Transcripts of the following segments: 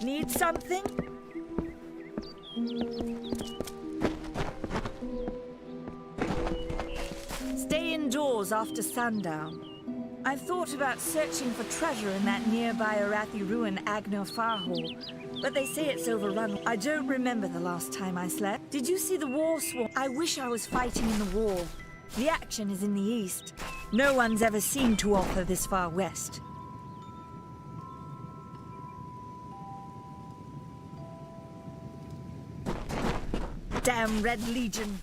Need something? Stay indoors after sundown. I've thought about searching for treasure in that nearby Arathi ruin Agner Far Hall, but they say it's overrun. I don't remember the last time I slept. Did you see the war swarm? I wish I was fighting in the war. The action is in the east. No one's ever seen Tuatha this far west. Damn Red Legion.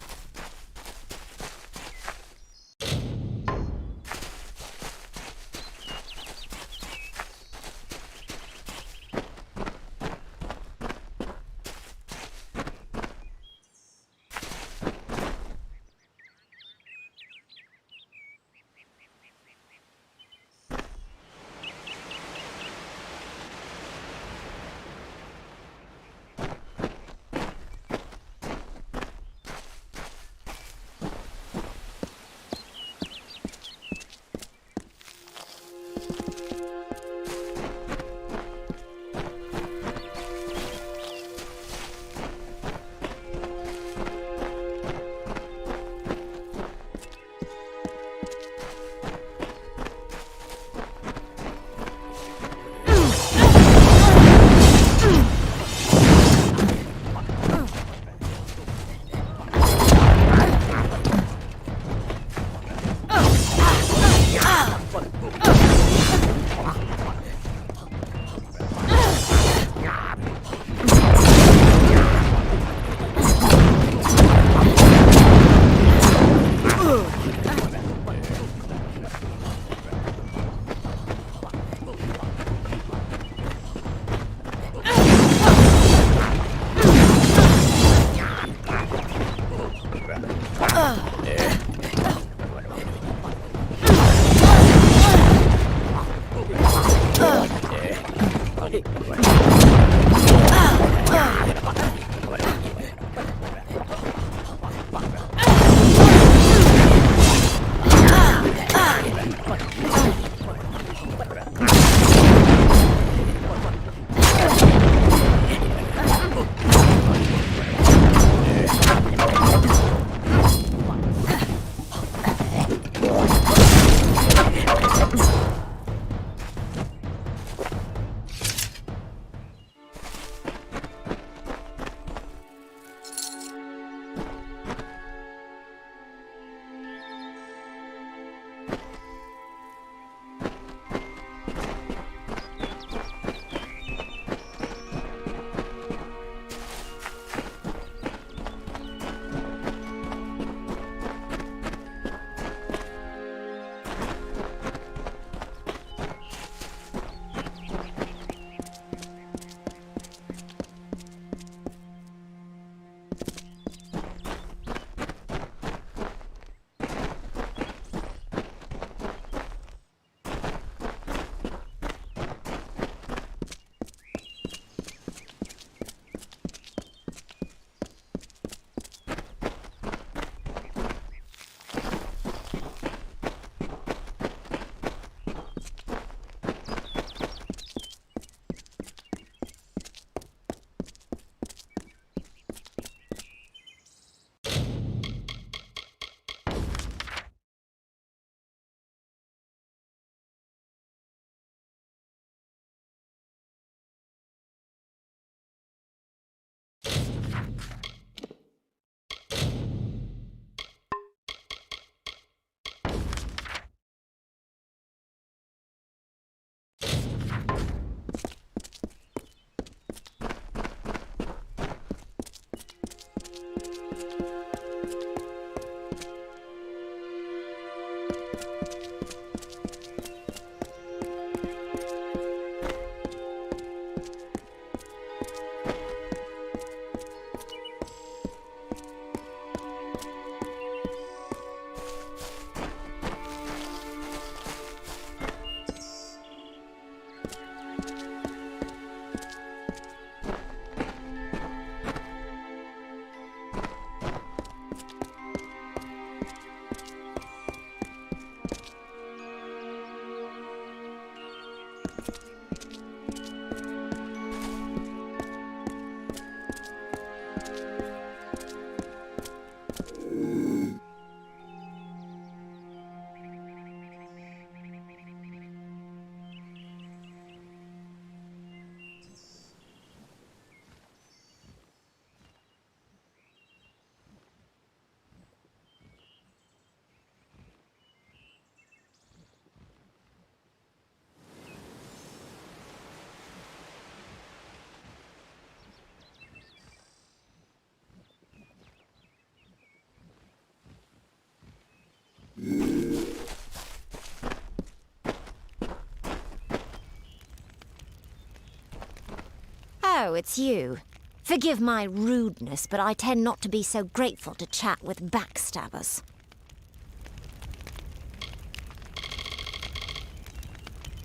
So, it's you. Forgive my rudeness, but I tend not to be so grateful to chat with backstabbers.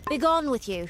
Begone with you.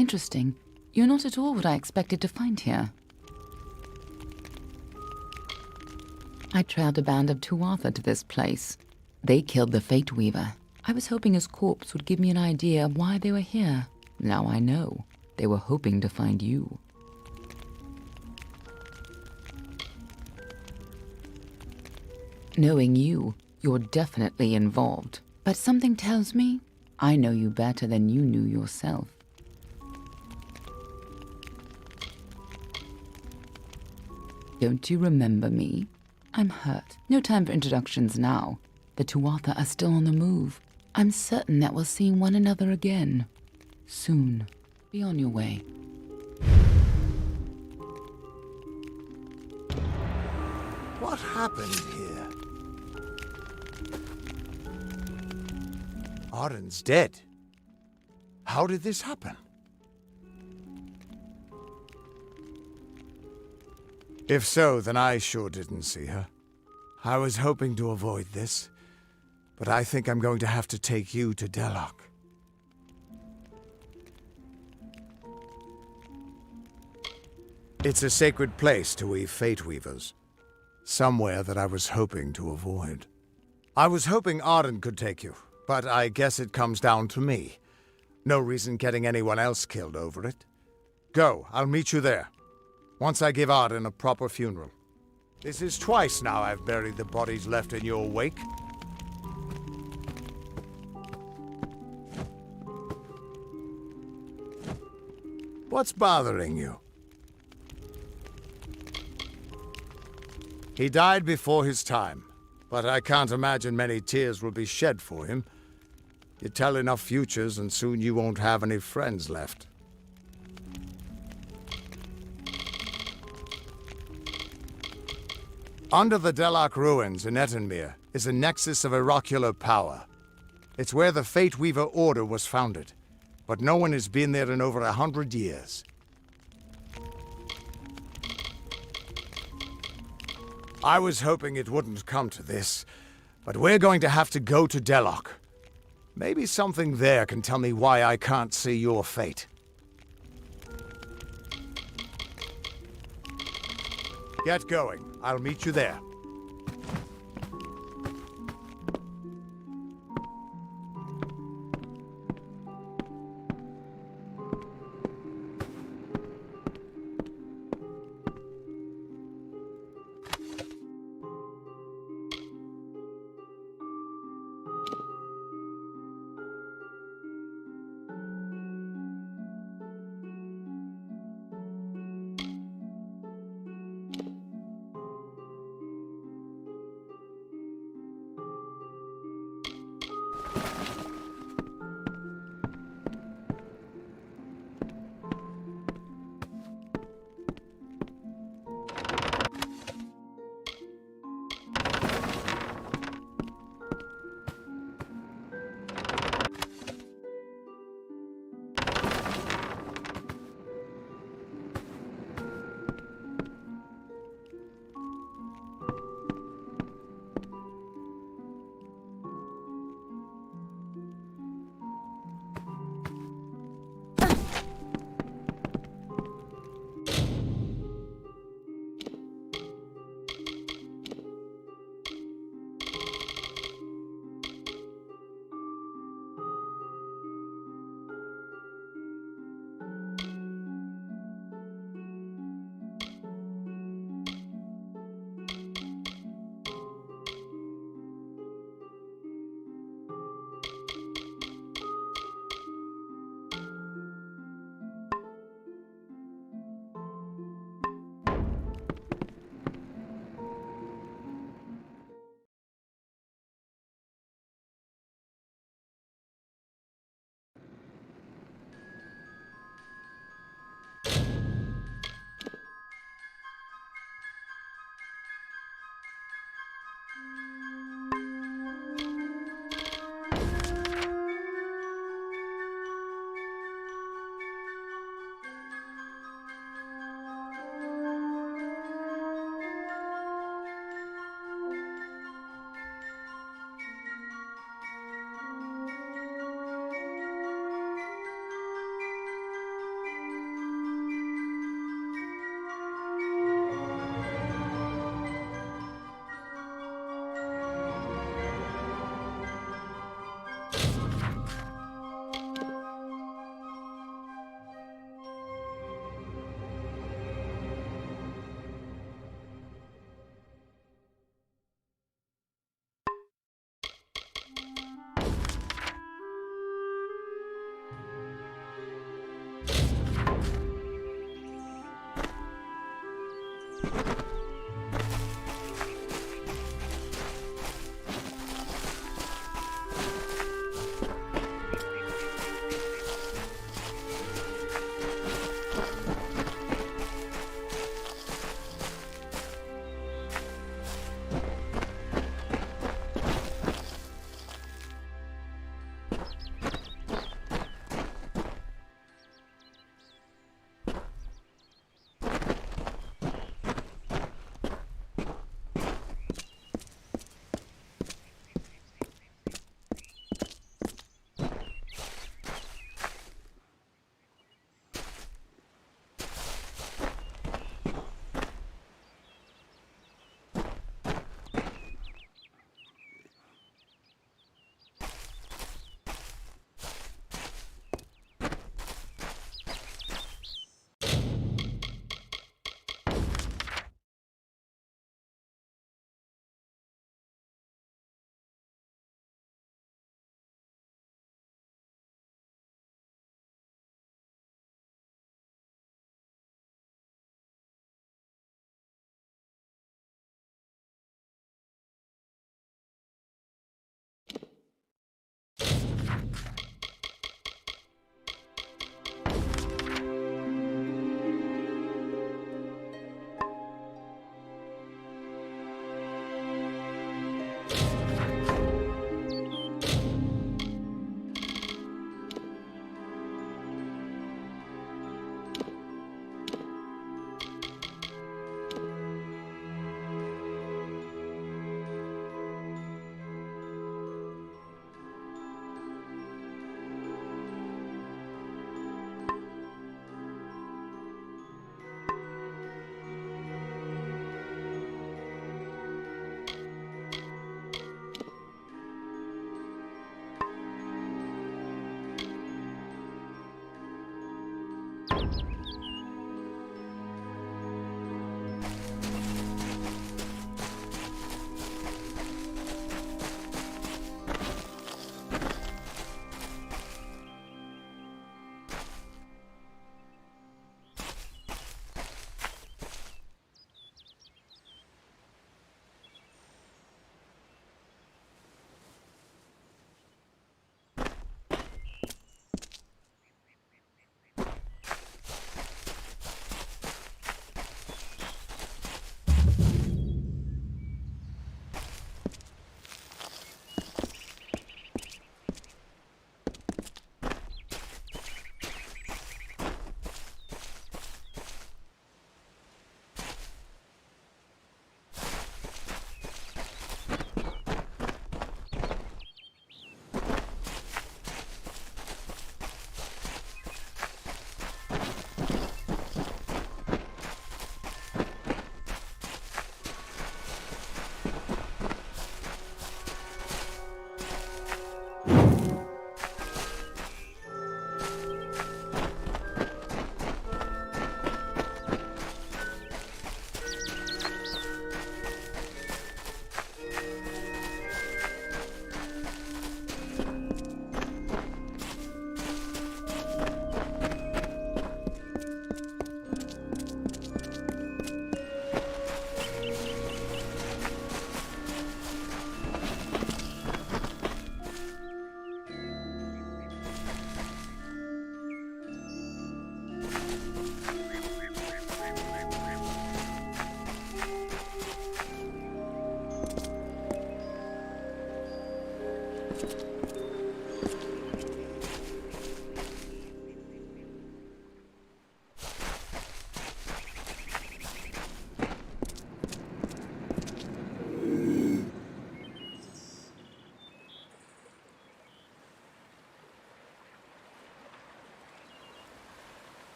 Interesting. You're not at all what I expected to find here. I trailed a band of Tuatha to this place. They killed the Fate Weaver. I was hoping his corpse would give me an idea of why they were here. Now I know. They were hoping to find you. Knowing you, you're definitely involved. But something tells me I know you better than you knew yourself. Don't you remember me? I'm hurt. No time for introductions now. The Tuatha are still on the move. I'm certain that we'll see one another again. Soon. Be on your way. What happened here? Arden's dead. How did this happen? If so, then I sure didn't see her. I was hoping to avoid this, but I think I'm going to have to take you to Delok. It's a sacred place to we Fate Weavers. Somewhere that I was hoping to avoid. I was hoping Arden could take you, but I guess it comes down to me. No reason getting anyone else killed over it. Go, I'll meet you there. Once I give Arden a proper funeral. This is twice now I've buried the bodies left in your wake. What's bothering you? He died before his time, but I can't imagine many tears will be shed for him. You tell enough futures and soon you won't have any friends left. Under the Delok ruins in Etenmere is a nexus of oracular power. It's where the Fate Weaver Order was founded, but no one has been there in over 100 years. I was hoping it wouldn't come to this, but we're going to have to go to Delok. Maybe something there can tell me why I can't see your fate. Get going. I'll meet you there.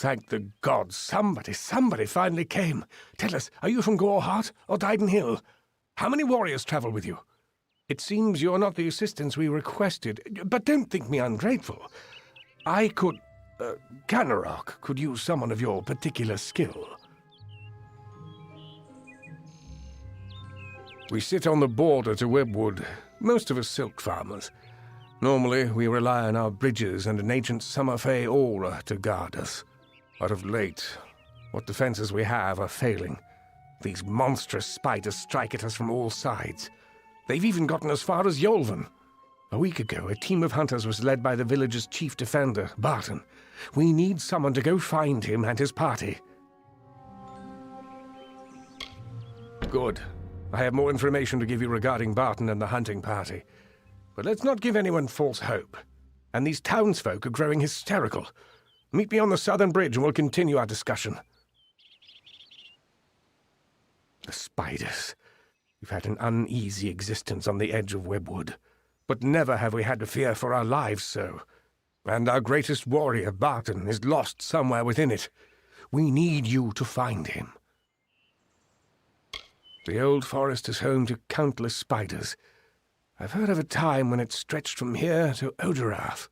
thank the gods. Somebody finally came. Tell us, are you from Goreheart or Dyden Hill? How many warriors travel with you? It seems you're not the assistance we requested, but don't think me ungrateful. Ganarok could use someone of your particular skill. We sit on the border to Webwood, most of us silk farmers. Normally, we rely on our bridges and an ancient Summerfey aura to guard us. But of late, what defenses we have are failing. These monstrous spiders strike at us from all sides. They've even gotten as far as Yolvan. A week ago, a team of hunters was led by the village's chief defender, Barton. We need someone to go find him and his party. Good. I have more information to give you regarding Barton and the hunting party. But let's not give anyone false hope. And these townsfolk are growing hysterical. Meet me on the southern bridge and we'll continue our discussion. The spiders. We've had an uneasy existence on the edge of Webwood. But never have we had to fear for our lives so. And our greatest warrior, Barton, is lost somewhere within it. We need you to find him. The old forest is home to countless spiders. I've heard of a time when it stretched from here to Oderath.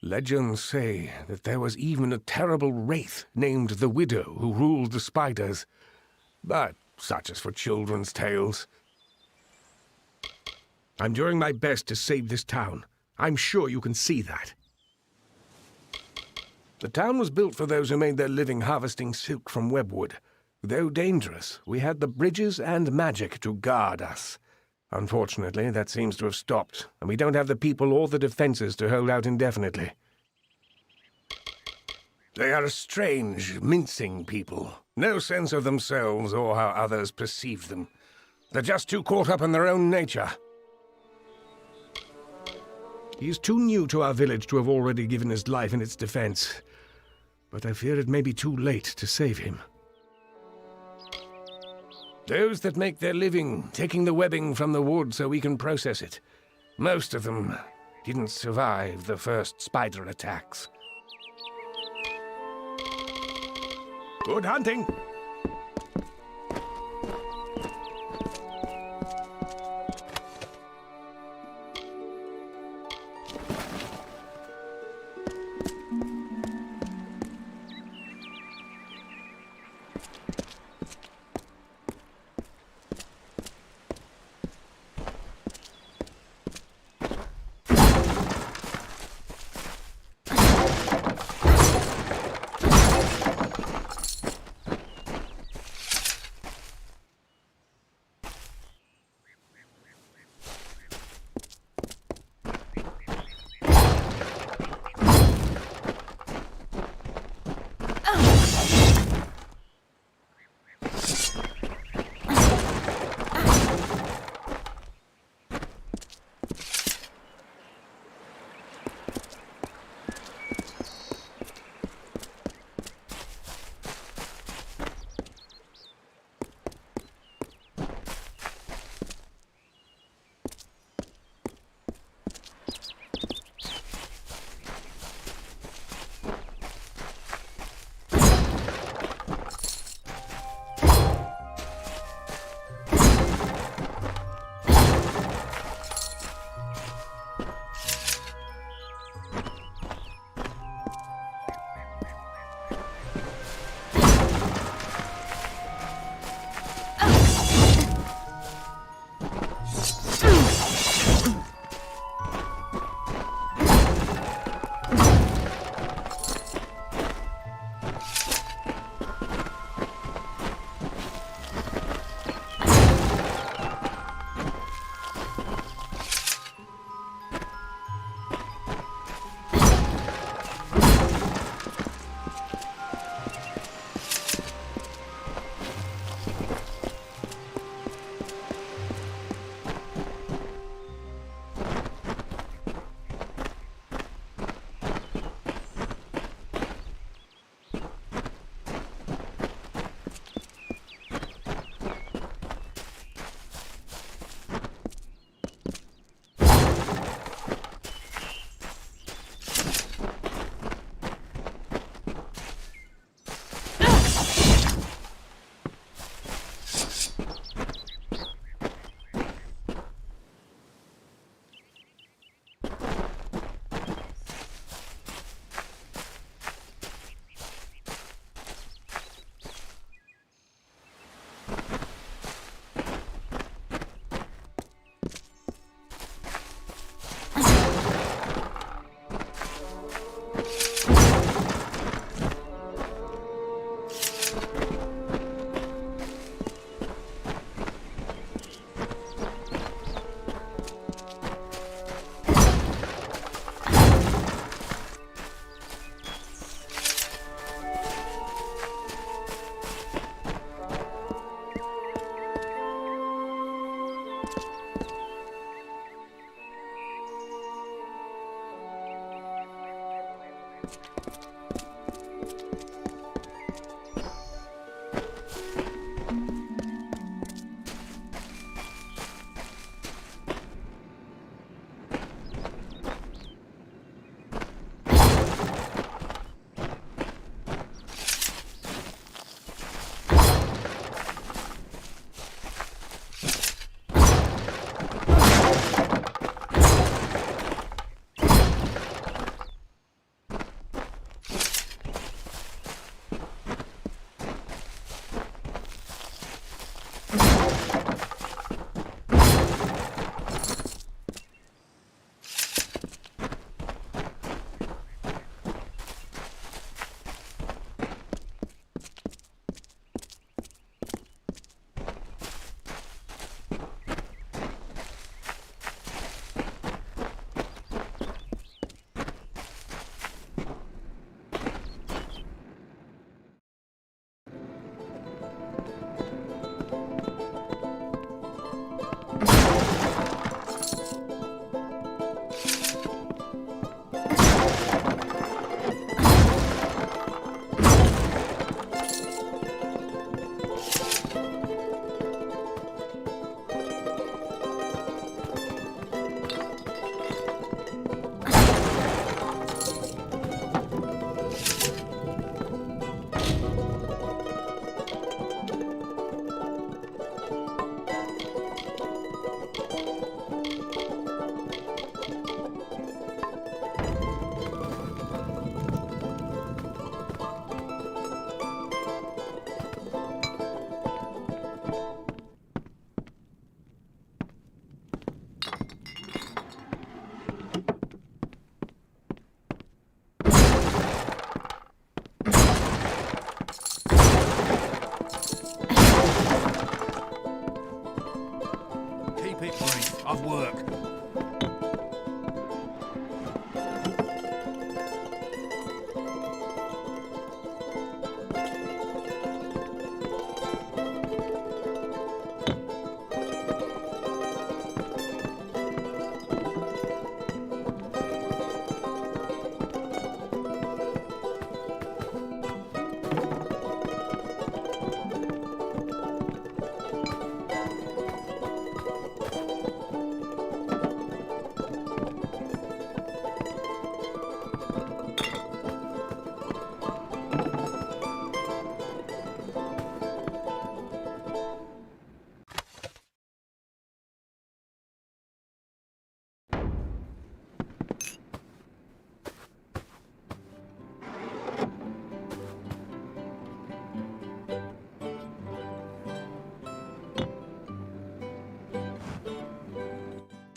Legends say that there was even a terrible wraith named the Widow who ruled the spiders. But such is for children's tales. I'm doing my best to save this town. I'm sure you can see that. The town was built for those who made their living harvesting silk from Webwood. Though dangerous, we had the bridges and magic to guard us. Unfortunately, that seems to have stopped, and we don't have the people or the defenses to hold out indefinitely. They are a strange, mincing people. No sense of themselves or how others perceive them. They're just too caught up in their own nature. He is too new to our village to have already given his life in its defense. But I fear it may be too late to save him. Those that make their living taking the webbing from the wood so we can process it. Most of them didn't survive the first spider attacks. Good hunting!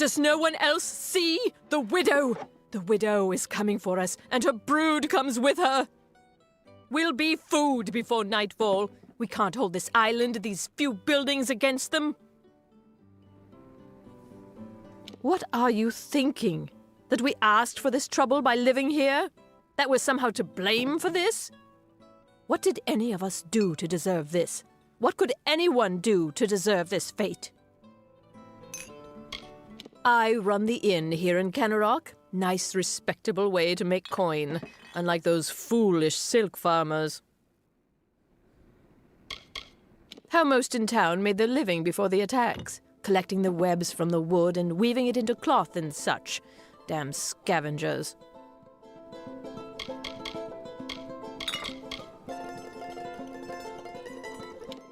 Does no one else see? The widow! The widow is coming for us, and her brood comes with her. We'll be food before nightfall. We can't hold this island, these few buildings against them. What are you thinking? That we asked for this trouble by living here? That we're somehow to blame for this? What did any of us do to deserve this? What could anyone do to deserve this fate? I run the inn here in Kennerock. Nice, respectable way to make coin, unlike those foolish silk farmers. How most in town made their living before the attacks, collecting the webs from the wood and weaving it into cloth and such. Damn scavengers.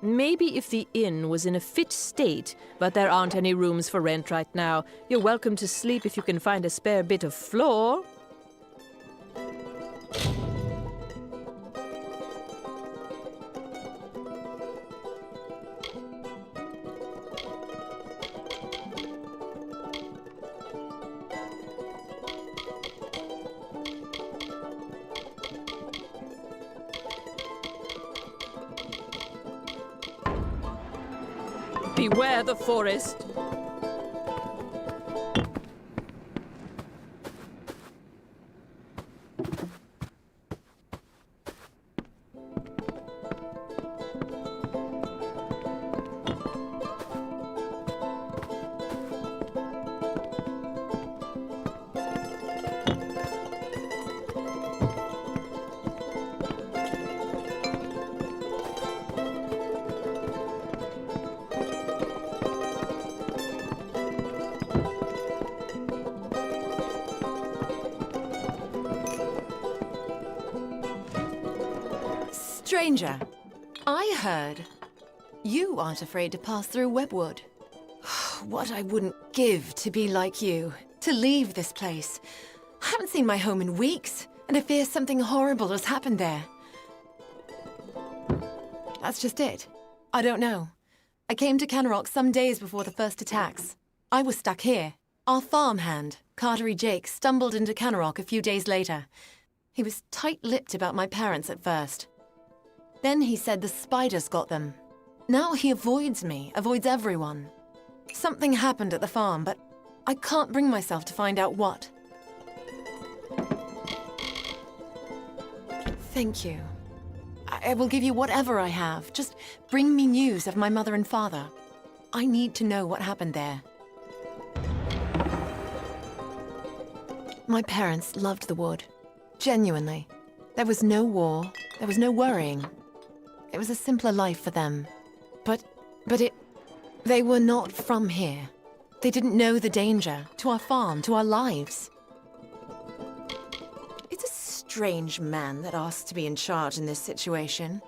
Maybe if the inn was in a fit state, but there aren't any rooms for rent right now. You're welcome to sleep if you can find a spare bit of floor. Beware the forest. Stranger, I heard you aren't afraid to pass through Webwood. What I wouldn't give to be like you, to leave this place. I haven't seen my home in weeks, and I fear something horrible has happened there. That's just it. I don't know. I came to Kennerock some days before the first attacks. I was stuck here. Our farmhand, Cartery Jake, stumbled into Kennerock a few days later. He was tight-lipped about my parents at first. Then he said the spiders got them. Now he avoids me, avoids everyone. Something happened at the farm, but I can't bring myself to find out what. Thank you. I will give you whatever I have. Just bring me news of my mother and father. I need to know what happened there. My parents loved the wood. Genuinely. There was no war. There was no worrying. It was a simpler life for them. But they were not from here. They didn't know the danger to our farm, to our lives. It's a strange man that asks to be in charge in this situation.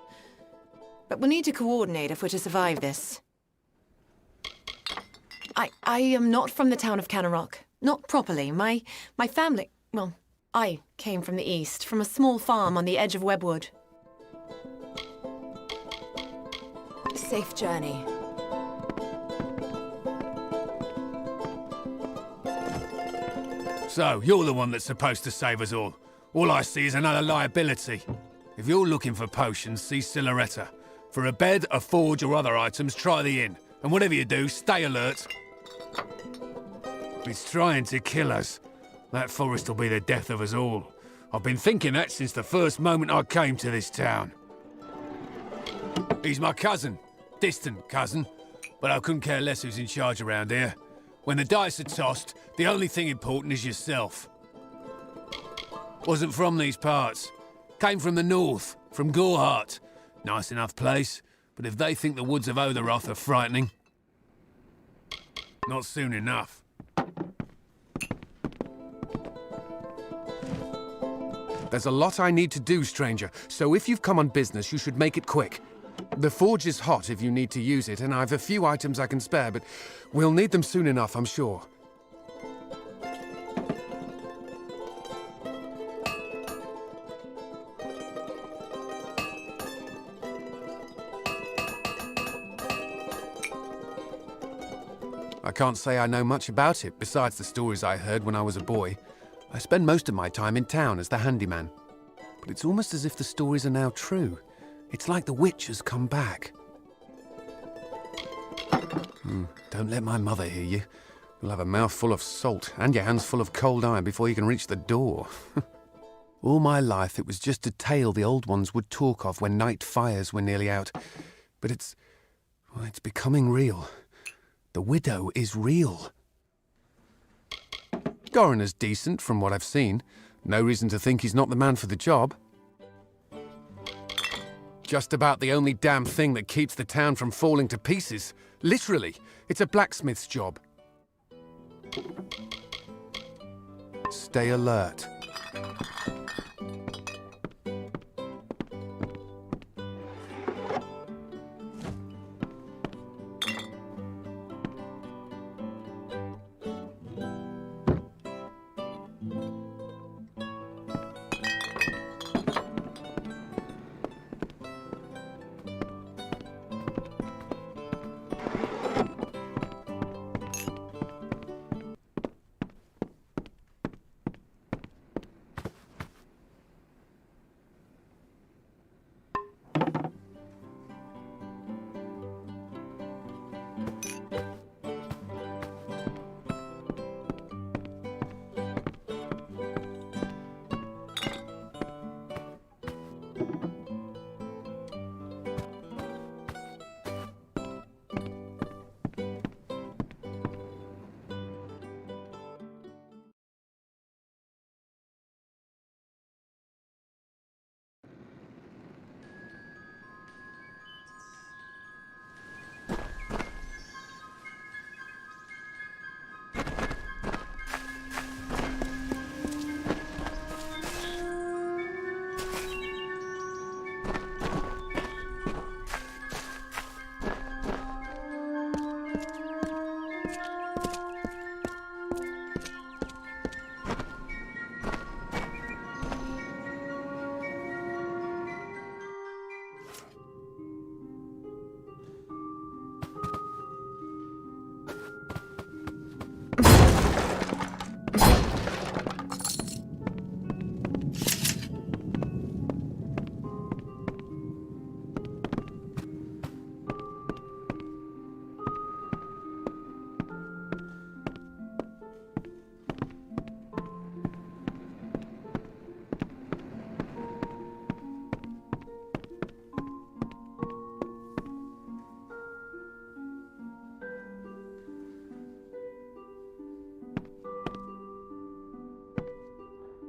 But we'll need to coordinate if we're to survive this. I am not from the town of Kennerock. Not properly. My family... Well, I came from the east, from a small farm on the edge of Webwood. Safe journey. So, you're the one that's supposed to save us all. All I see is another liability. If you're looking for potions, see Silhouetta. For a bed, a forge, or other items, try the inn. And whatever you do, stay alert. It's trying to kill us. That forest will be the death of us all. I've been thinking that since the first moment I came to this town. He's my cousin. Distant cousin. But I couldn't care less who's in charge around here. When the dice are tossed, the only thing important is yourself. Wasn't from these parts. Came from the north, from Gorhart. Nice enough place, but if they think the woods of Otheroth are frightening... Not soon enough. There's a lot I need to do, stranger, so if you've come on business, you should make it quick. The forge is hot if you need to use it, and I've a few items I can spare, but we'll need them soon enough, I'm sure. I can't say I know much about it, besides the stories I heard when I was a boy. I spend most of my time in town as the handyman. But it's almost as if the stories are now true. It's like the witch has come back. Don't let my mother hear you. You'll have a mouth full of salt and your hands full of cold iron before you can reach the door. All my life it was just a tale the old ones would talk of when night fires were nearly out. But it's becoming real. The widow is real. Coroner's decent from what I've seen. No reason to think he's not the man for the job. Just about the only damn thing that keeps the town from falling to pieces. Literally, it's a blacksmith's job. Stay alert.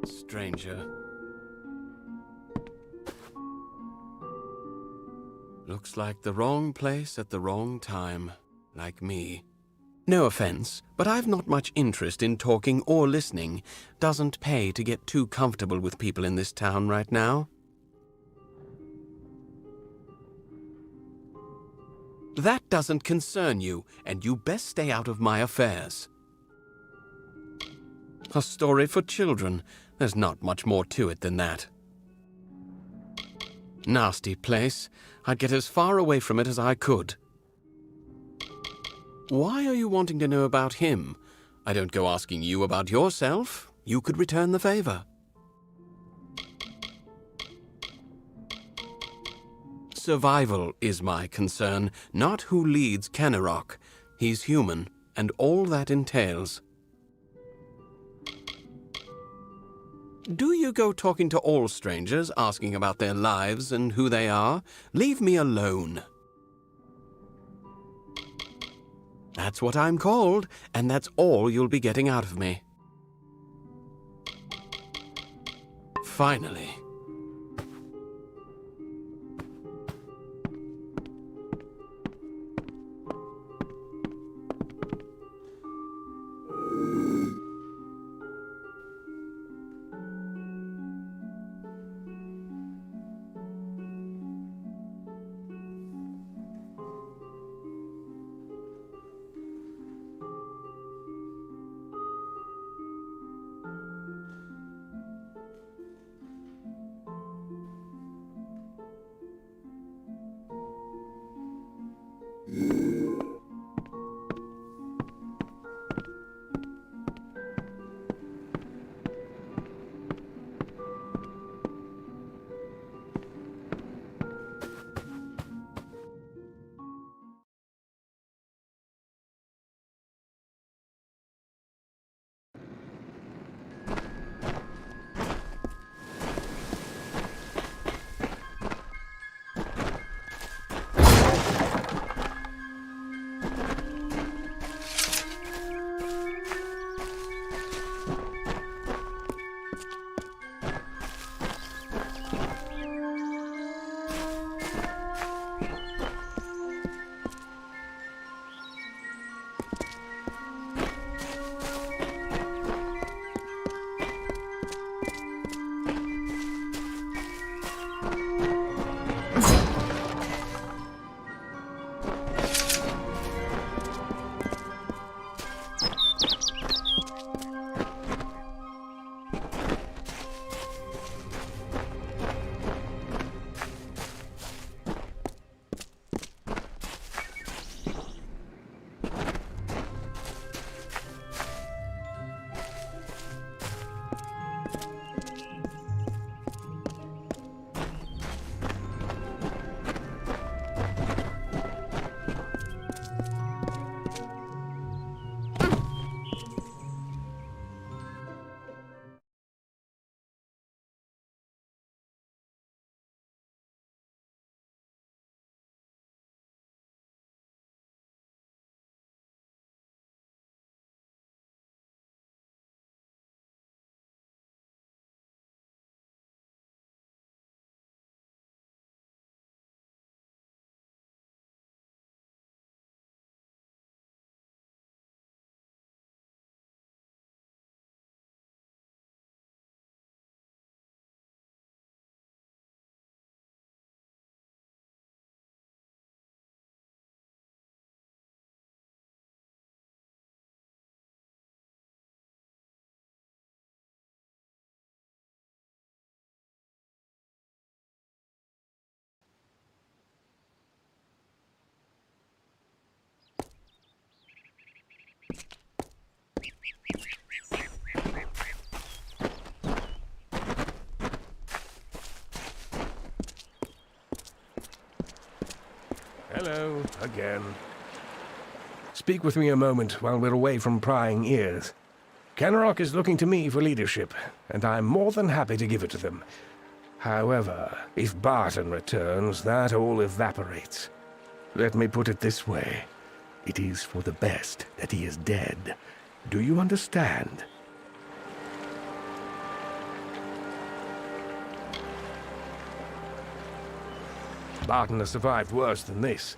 Stranger. Looks like the wrong place at the wrong time, like me. No offense, but I've not much interest in talking or listening. Doesn't pay to get too comfortable with people in this town right now. That doesn't concern you, and you best stay out of my affairs. A story for children. There's not much more to it than that. Nasty place. I'd get as far away from it as I could. Why are you wanting to know about him? I don't go asking you about yourself. You could return the favor. Survival is my concern, not who leads Kennerock. He's human, and all that entails. Do you go talking to all strangers, asking about their lives and who they are? Leave me alone. That's what I'm called, and that's all you'll be getting out of me. Finally. Hello, again. Speak with me a moment while we're away from prying ears. Kenrock is looking to me for leadership, and I'm more than happy to give it to them. However, if Barton returns, that all evaporates. Let me put it this way. It is for the best that he is dead. Do you understand? Barton has survived worse than this.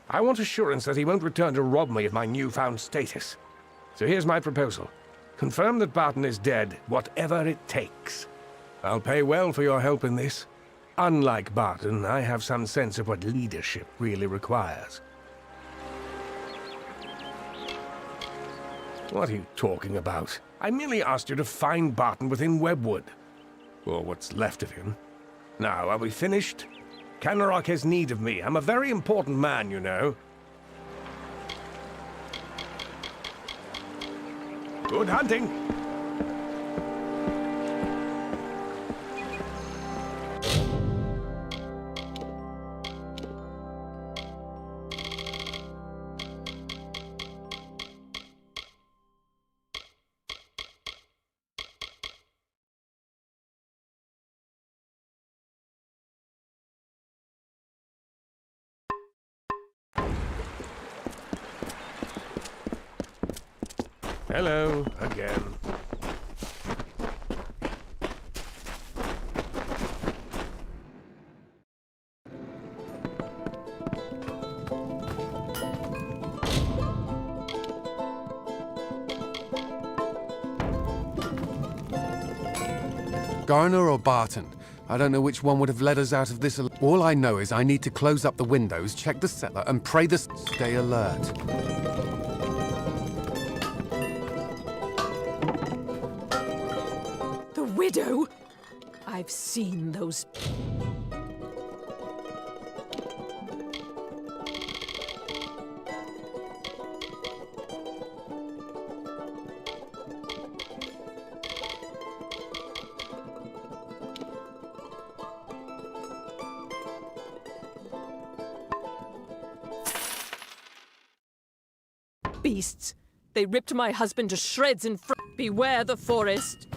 I want assurance that he won't return to rob me of my newfound status. So here's my proposal. Confirm that Barton is dead, whatever it takes. I'll pay well for your help in this. Unlike Barton, I have some sense of what leadership really requires. What are you talking about? I merely asked you to find Barton within Webwood. Or what's left of him. Now, are we finished? Kenrock has need of me. I'm a very important man, you know. Good hunting! Hello, again. Garner or Barton? I don't know which one would have led us out of this. All I know is I need to close up the windows, check the cellar, and pray the... Stay alert. The widow? I've seen those... beasts. They ripped my husband to shreds in front. Beware the forest.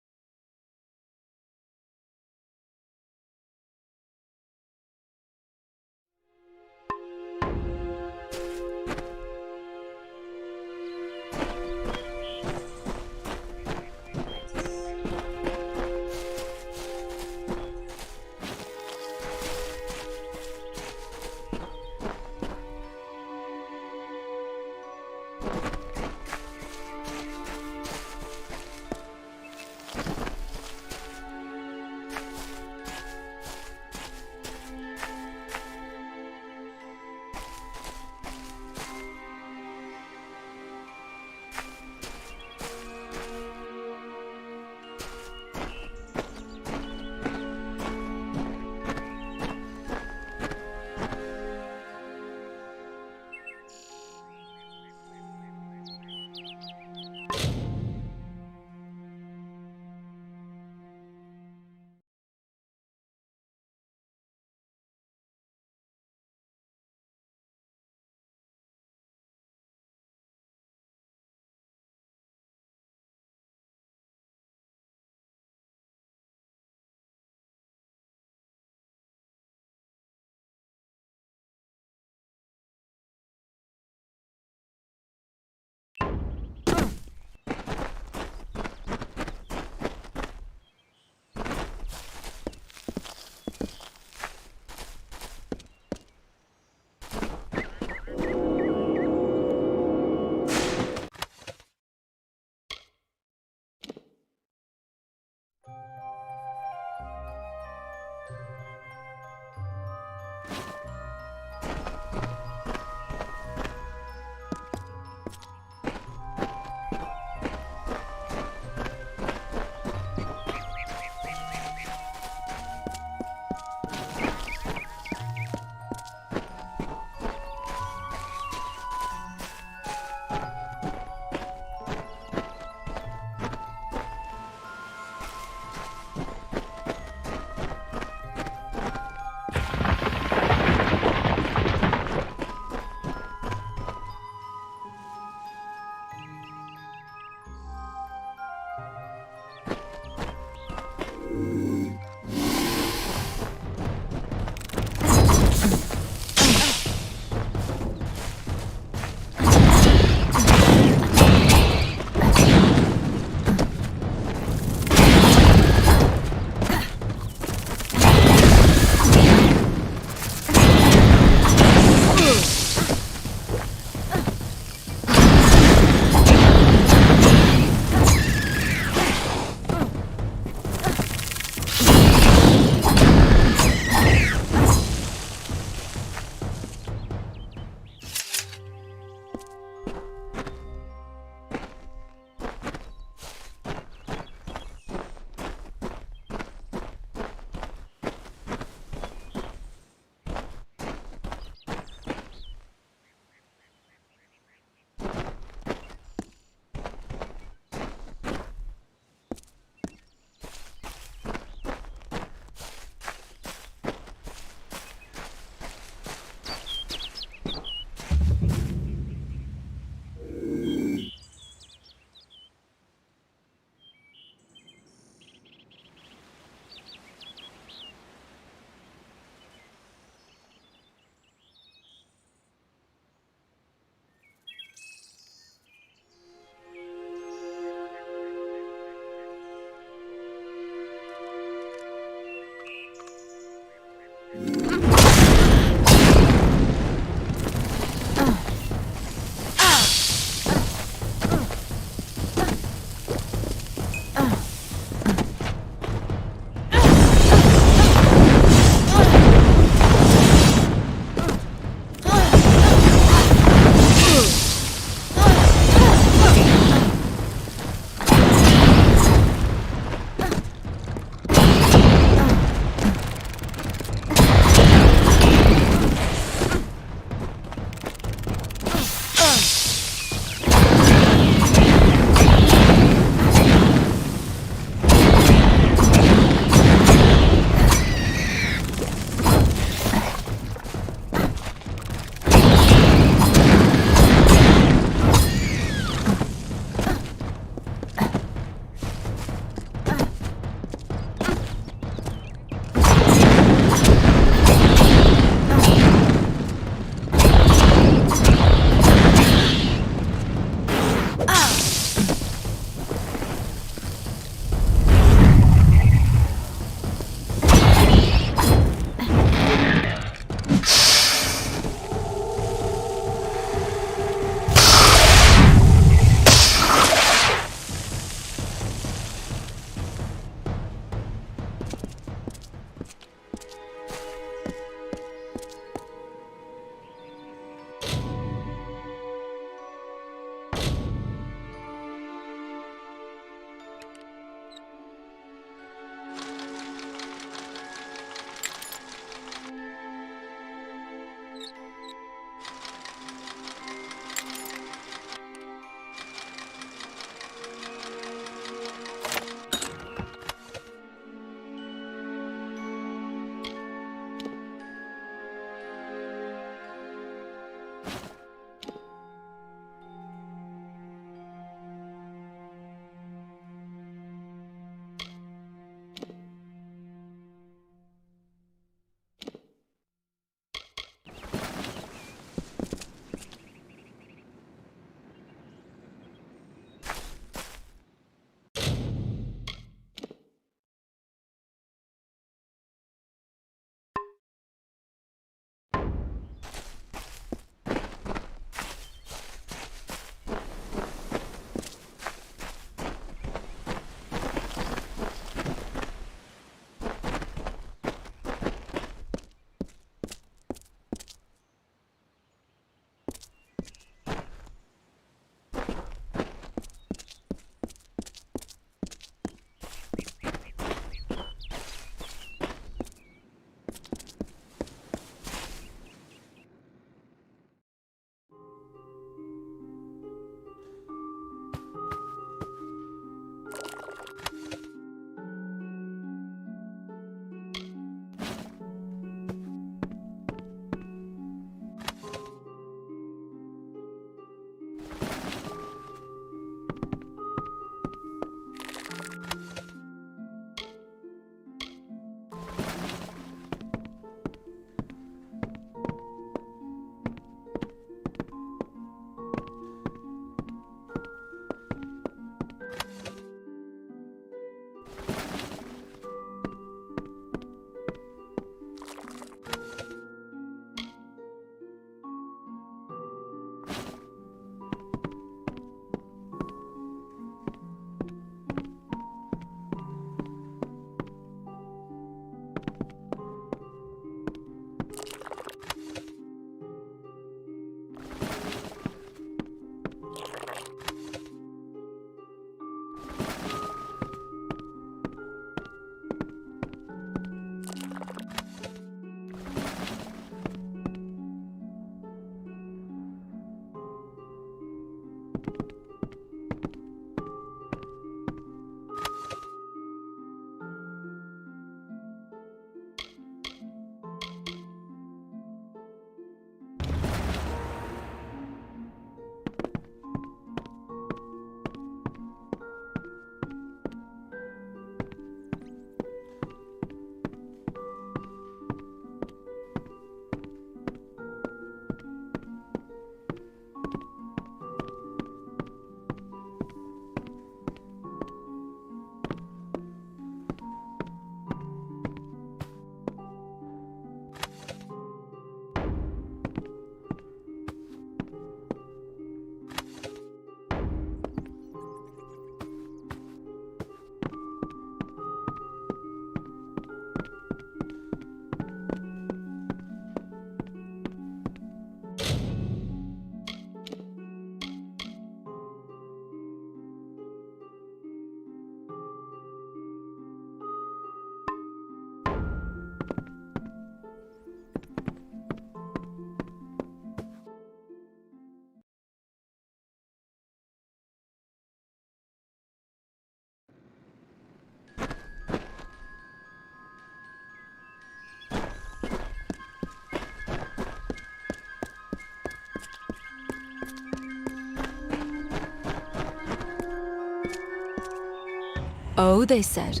Oh, they said,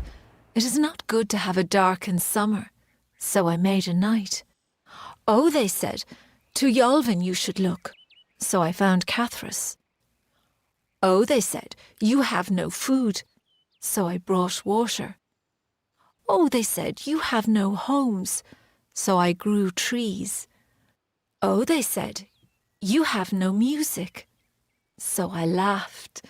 it is not good to have a darkened summer, so I made a night. Oh, they said, to Yolvin you should look, so I found Cathras. Oh, they said, you have no food, so I brought water. Oh, they said, you have no homes, so I grew trees. Oh, they said, you have no music, so I laughed.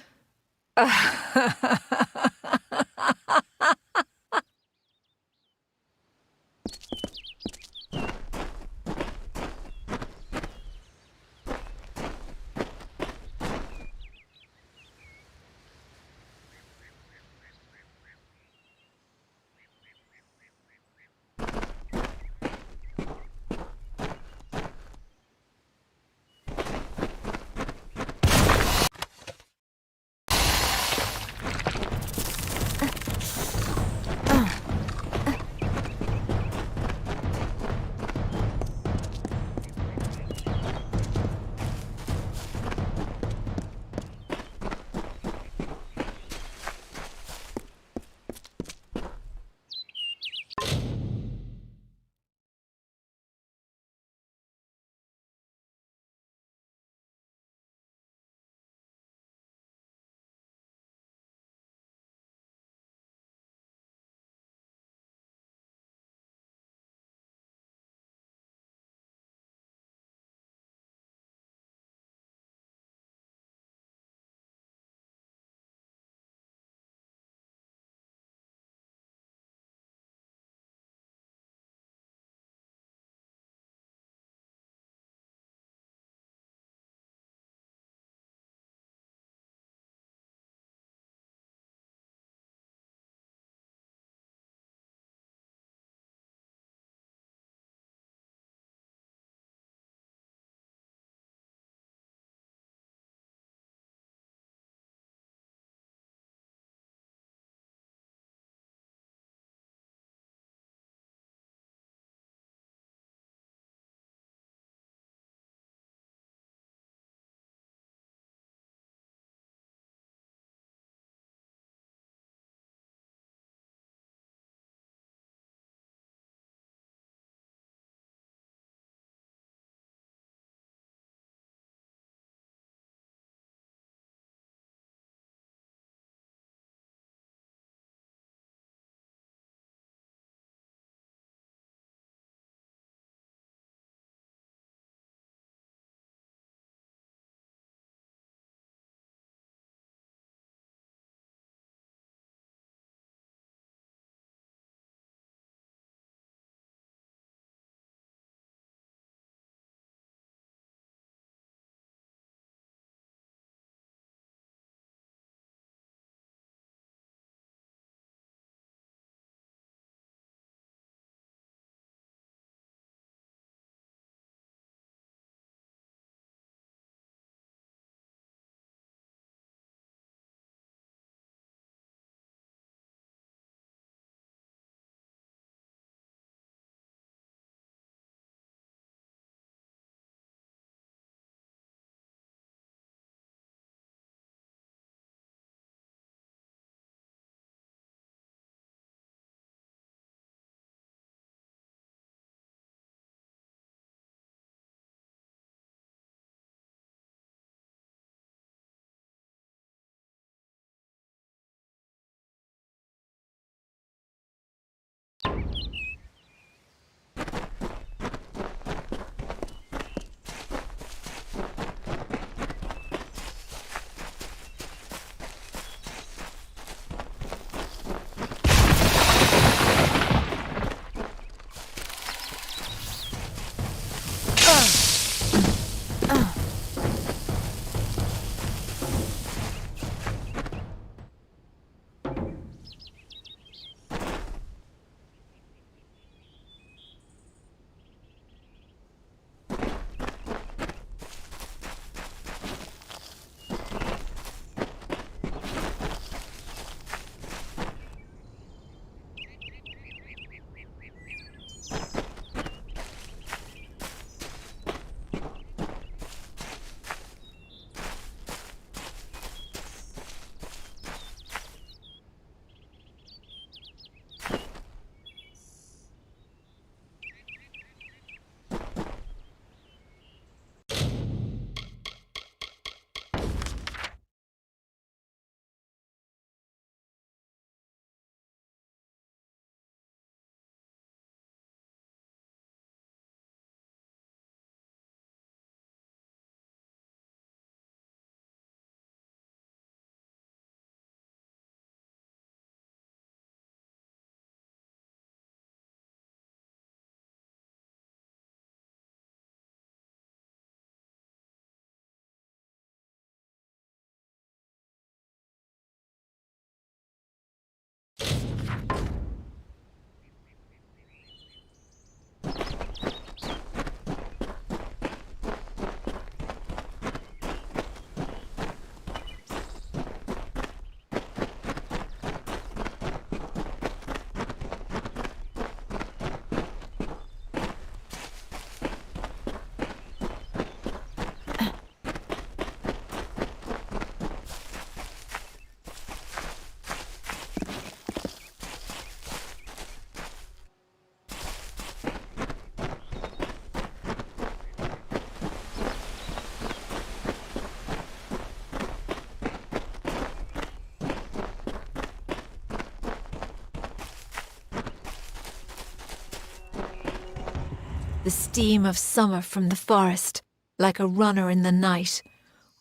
The steam of summer from the forest, like a runner in the night,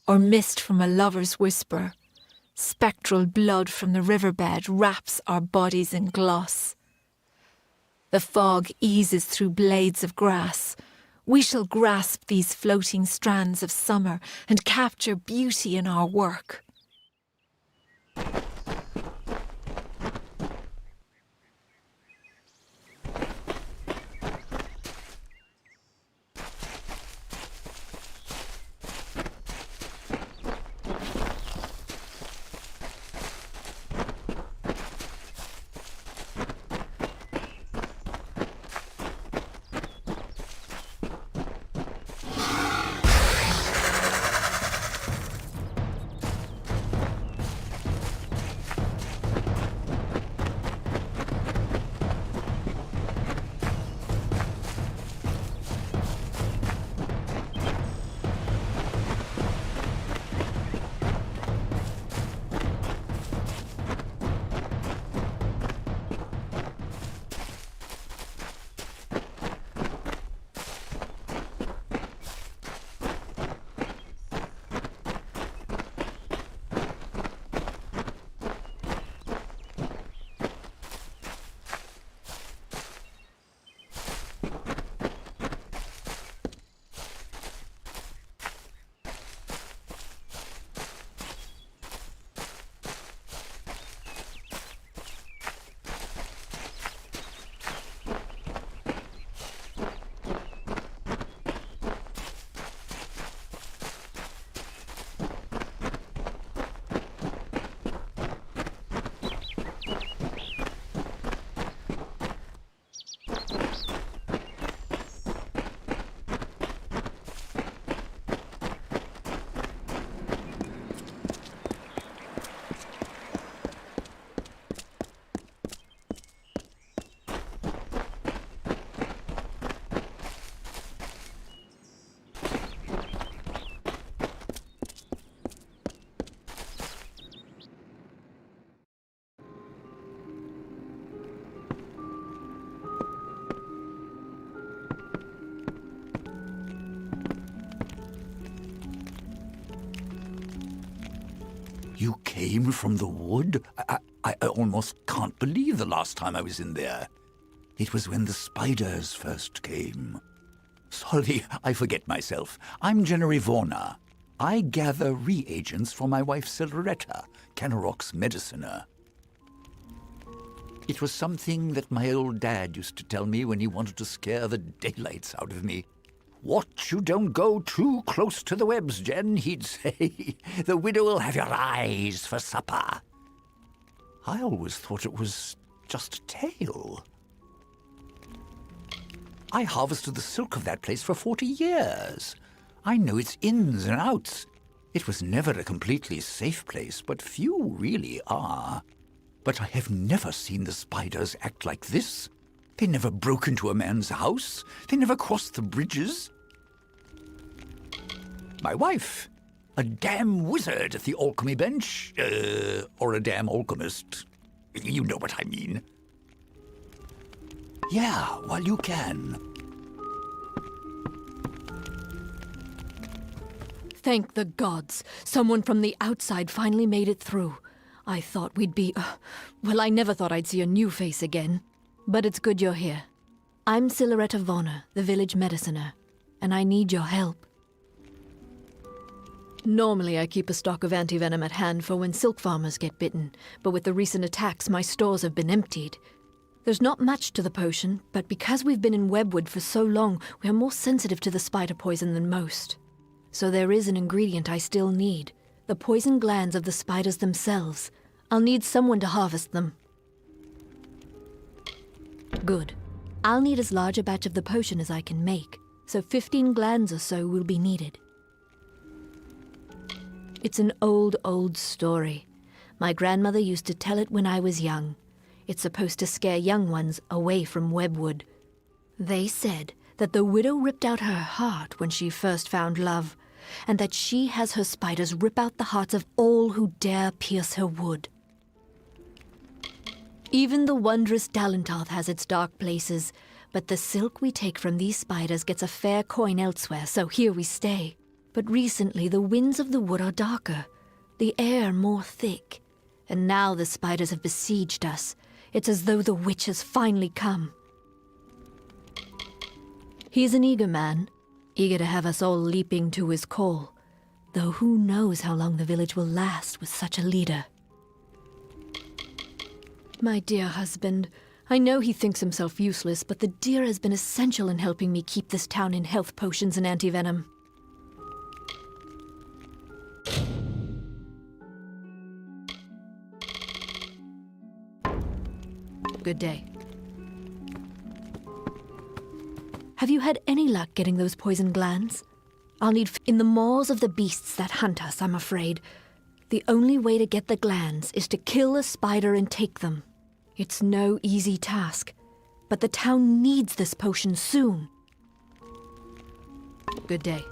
or mist from a lover's whisper. Spectral blood from the riverbed wraps our bodies in gloss. The fog eases through blades of grass. We shall grasp these floating strands of summer and capture beauty in our work. You came from the wood? I almost can't believe the last time I was in there. It was when the spiders first came. Sorry, I forget myself. I'm Jennery Vorna. I gather reagents for my wife Silveretta, Canarok's mediciner. It was something that my old dad used to tell me when he wanted to scare the daylights out of me. "Watch you don't go too close to the webs, Jen," he'd say. "The widow will have your eyes for supper." I always thought it was just a tale. I harvested the silk of that place for 40 years. I know its ins and outs. It was never a completely safe place, but few really are. But I have never seen the spiders act like this. They never broke into a man's house. They never crossed the bridges. My wife, a damn wizard at the alchemy bench, or a damn alchemist. You know what I mean. Yeah, while you can. Thank the gods. Someone from the outside finally made it through. I thought we'd be... well, I never thought I'd see a new face again. But it's good you're here. I'm Silveretta Vorna, the village mediciner, and I need your help. Normally I keep a stock of antivenom at hand for when silk farmers get bitten, but with the recent attacks my stores have been emptied. There's not much to the potion, but because we've been in Webwood for so long, we are more sensitive to the spider poison than most. So there is an ingredient I still need, the poison glands of the spiders themselves. I'll need someone to harvest them. Good. I'll need as large a batch of the potion as I can make, so 15 glands or so will be needed. It's an old story. My grandmother used to tell it when I was young. It's supposed to scare young ones away from Webwood. They said that the widow ripped out her heart when she first found love, and that she has her spiders rip out the hearts of all who dare pierce her wood. Even the wondrous Dalentarth has its dark places, But the silk we take from these spiders gets a fair coin elsewhere, so here we stay. But recently the winds of the wood are darker, the air more thick, and now the spiders have besieged us. It's as though the witch has finally come. He's an eager man, eager to have us all leaping to his call, though who knows how long the village will last with such a leader. My dear husband, I know he thinks himself useless, but the deer has been essential in helping me keep this town in health potions and antivenom. Good day. Have you had any luck getting those poison glands? I'll need in the maws of the beasts that hunt us, I'm afraid. The only way to get the glands is to kill a spider and take them. It's no easy task, but the town needs this potion soon. Good day.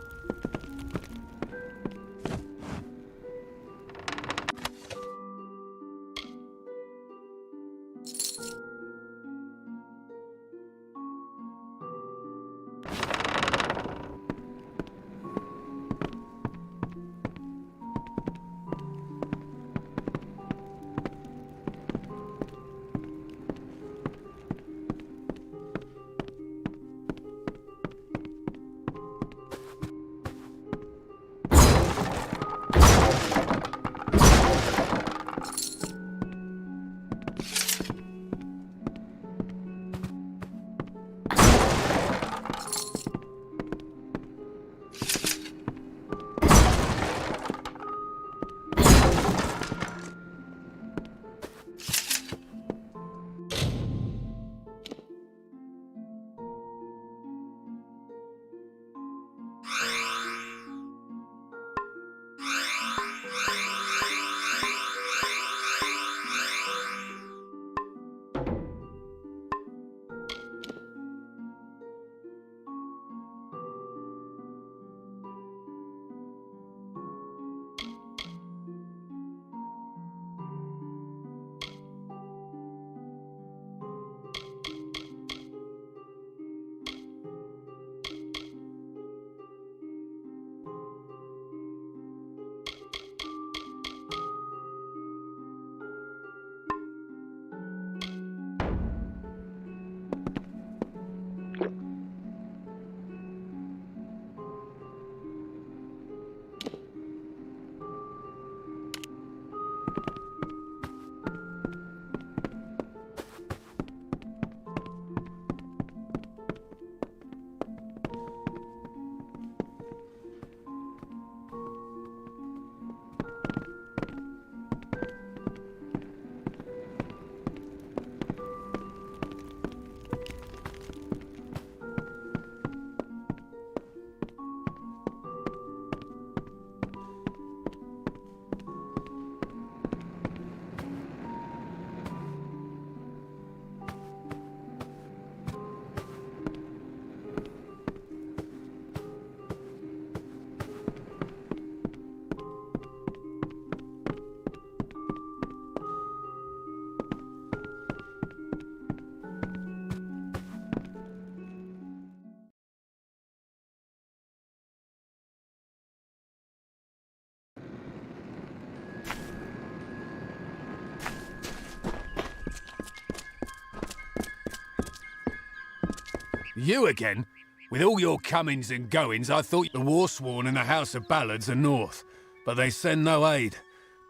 You again? With all your comings and goings, I thought the Warsworn and the House of Ballards are north. But they send no aid.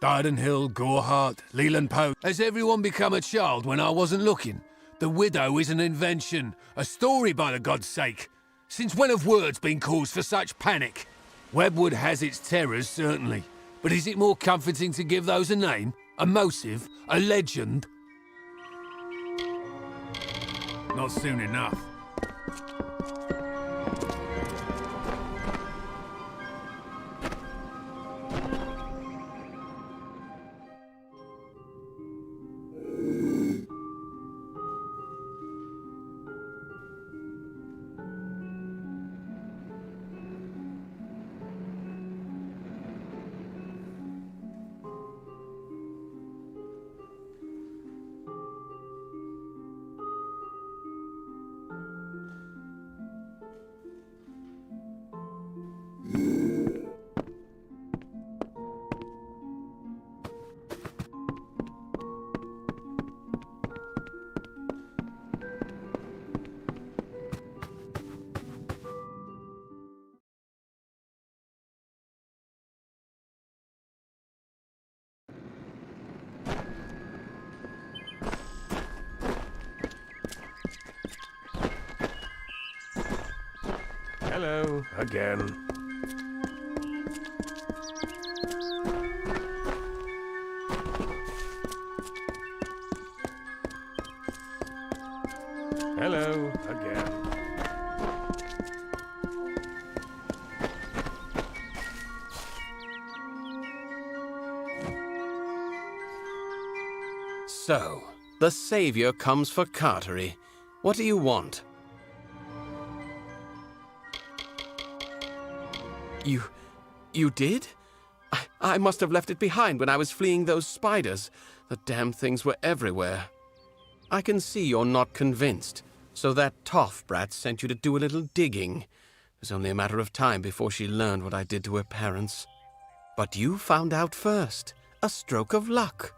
Dyden Hill, Gorehart, Leland Poe. Has everyone become a child when I wasn't looking? The widow is an invention. A story, by the God's sake. Since when have words been cause for such panic? Webwood has its terrors, certainly. But is it more comforting to give those a name? A motive? A legend? Not soon enough. Hello, again. Hello, again. So, the Savior comes for Cartery. What do you want? You did? I must have left it behind when I was fleeing those spiders. The damn things were everywhere. I can see you're not convinced. So that toff brat sent you to do a little digging. It was only a matter of time before she learned what I did to her parents. But you found out first. A stroke of luck.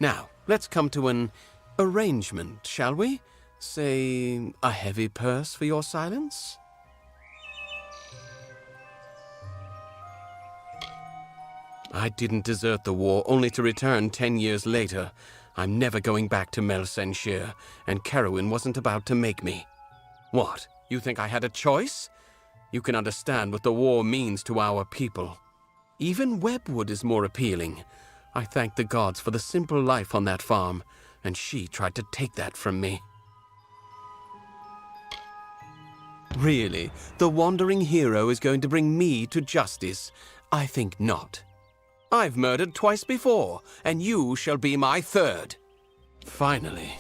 Now, let's come to an arrangement, shall we? Say, a heavy purse for your silence? I didn't desert the war, only to return 10 years later. I'm never going back to Melsenshire, and Carowin wasn't about to make me. What, you think I had a choice? You can understand what the war means to our people. Even Webwood is more appealing. I thank the gods for the simple life on that farm, and she tried to take that from me. Really, the wandering hero is going to bring me to justice? I think not. I've murdered twice before, and you shall be my third. Finally.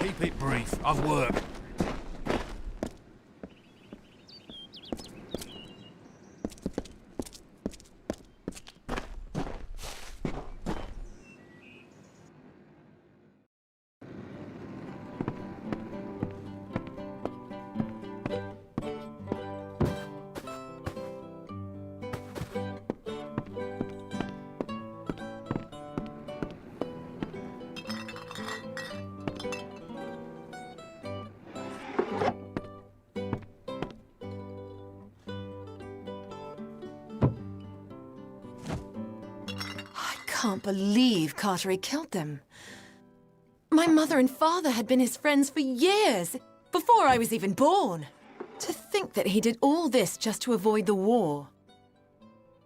Keep it brief. I've work. I can't believe Cartery killed them. My mother and father had been his friends for years, before I was even born. To think that he did all this just to avoid the war.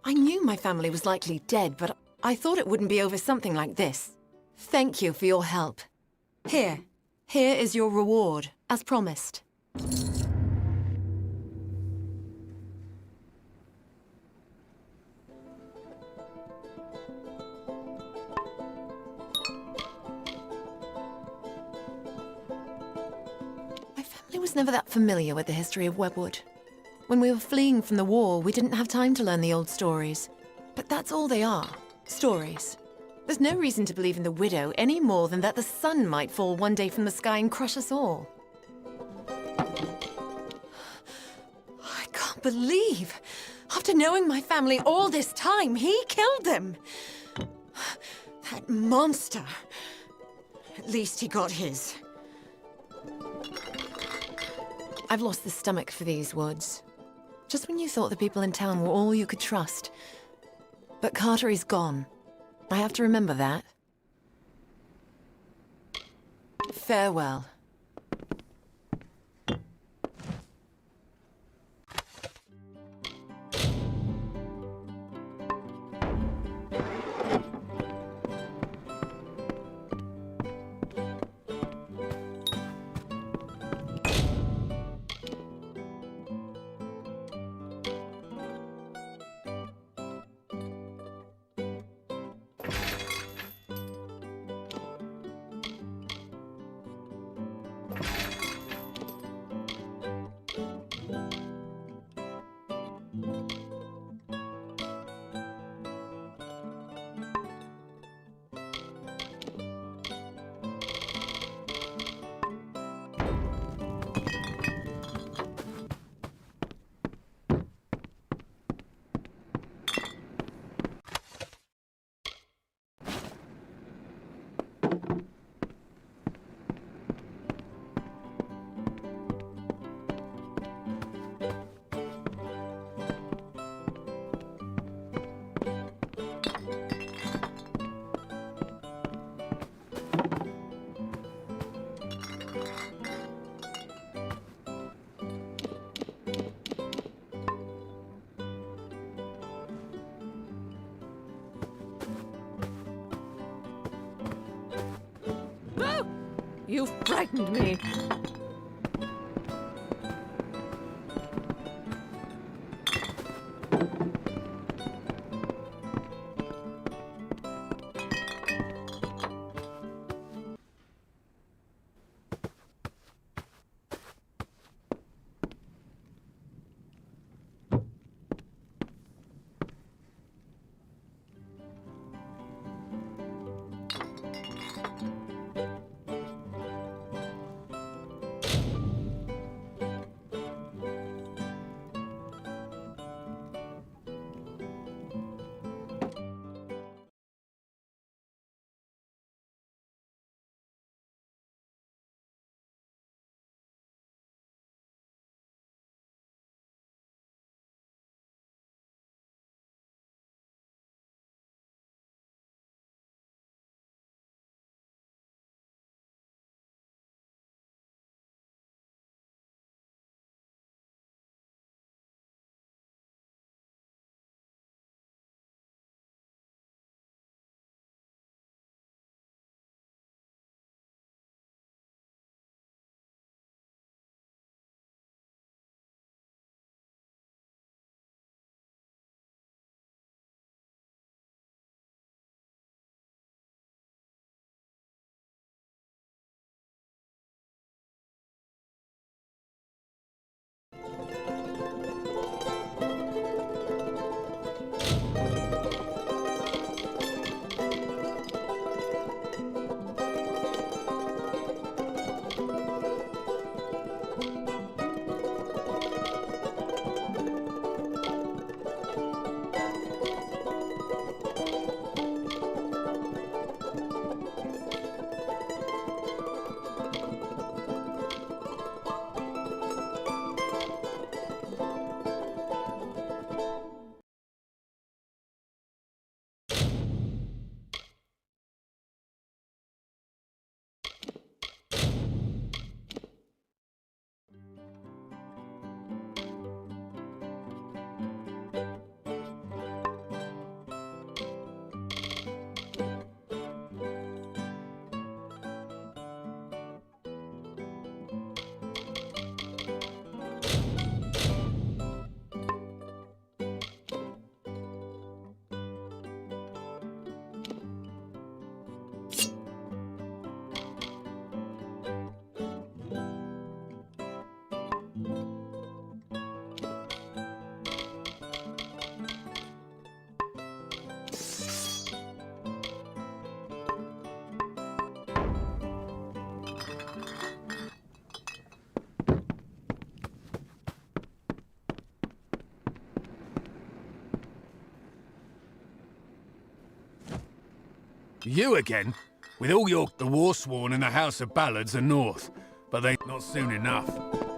I knew my family was likely dead, but I thought it wouldn't be over something like this. Thank you for your help. Here is your reward, as promised. I was never that familiar with the history of Webwood. When we were fleeing from the war, we didn't have time to learn the old stories. But that's all they are, stories. There's no reason to believe in the widow any more than that the sun might fall one day from the sky and crush us all. I can't believe, after knowing my family all this time, he killed them. That monster. At least he got his. I've lost the stomach for these woods. Just when you thought the people in town were all you could trust. But Cartery's gone. I have to remember that. Farewell. You frightened me. You again? With all your... The Warsworn and the House of Ballards are north, but they not soon enough.